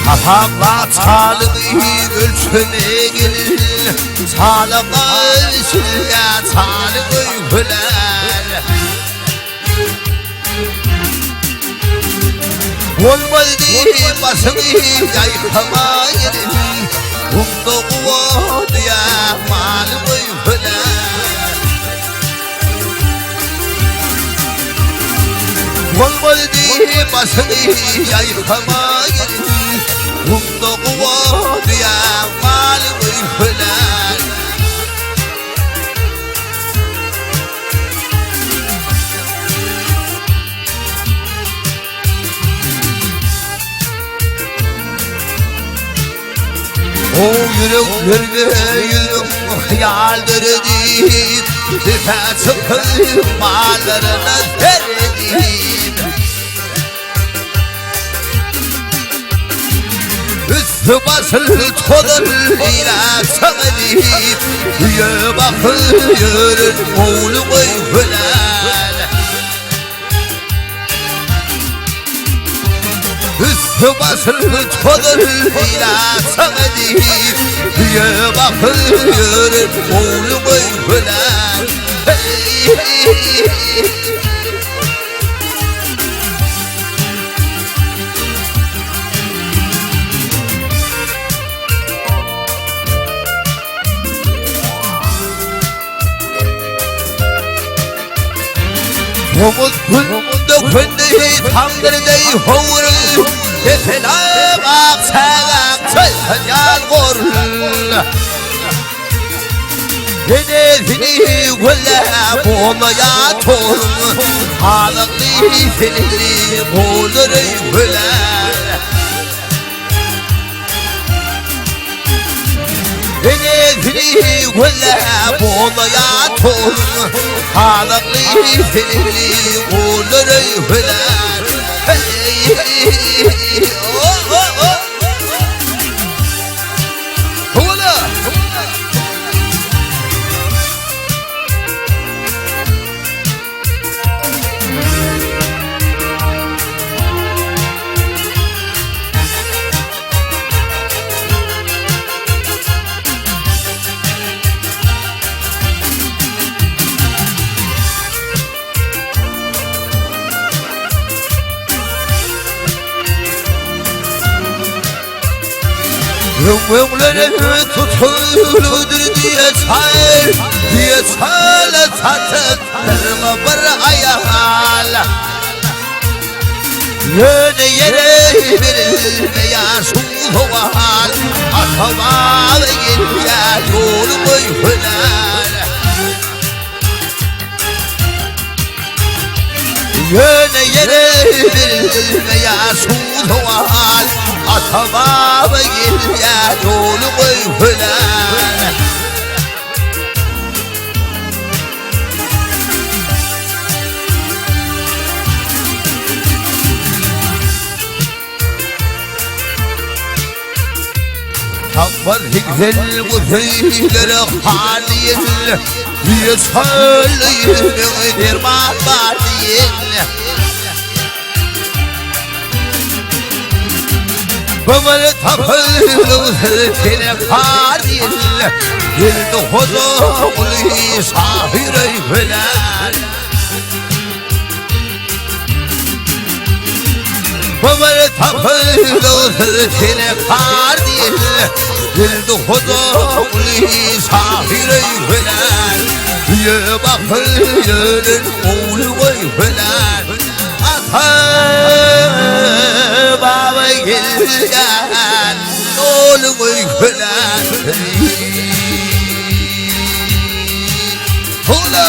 Kafamla çalımı ölçüne gelir Çalıma ölçüye çalımı güler Olmadı başımı yaykama gelir Kumda kuvadıya malımı güler Olmadı başımı yaykama gelir Kumda kuvadıya malımı güler O yüreğim hayalleri değil Dife çıkıp mallarına verdim Üstü basılı toduruyla çağırıp Düğe bakıyorum oğlumu güler Üstü basılı toduruyla çağırıp Düğe bakıyorum oğlumu güler Umut kundu kundu tangırday hovur Tepelak aksak çaytan gor Hedefini gülle boğmaya torun Halıklı filini bulur güller Hedefini gülle boğmaya torun Halıklı filini bulur güller Oh oh oh Hula Ömrümleri tutulur diye çal Tatırma bir ayağal Yöne yere verilmeyen suğal Atama ve geriye yolumu hüner Yöne yere verilmeyen suğal Atama ve geriye yolumu hüner Takvar güzel güzeller haliyin Diye söyleyin derman var diyin Babal tapılır seni haliyin Dilde huzurlu sahire güler Babal tapılır seni haliyin Dilde huzurlu sahire güler Diye bakıyorum oğlumu güler Baba gelgen oğlumu güler Hula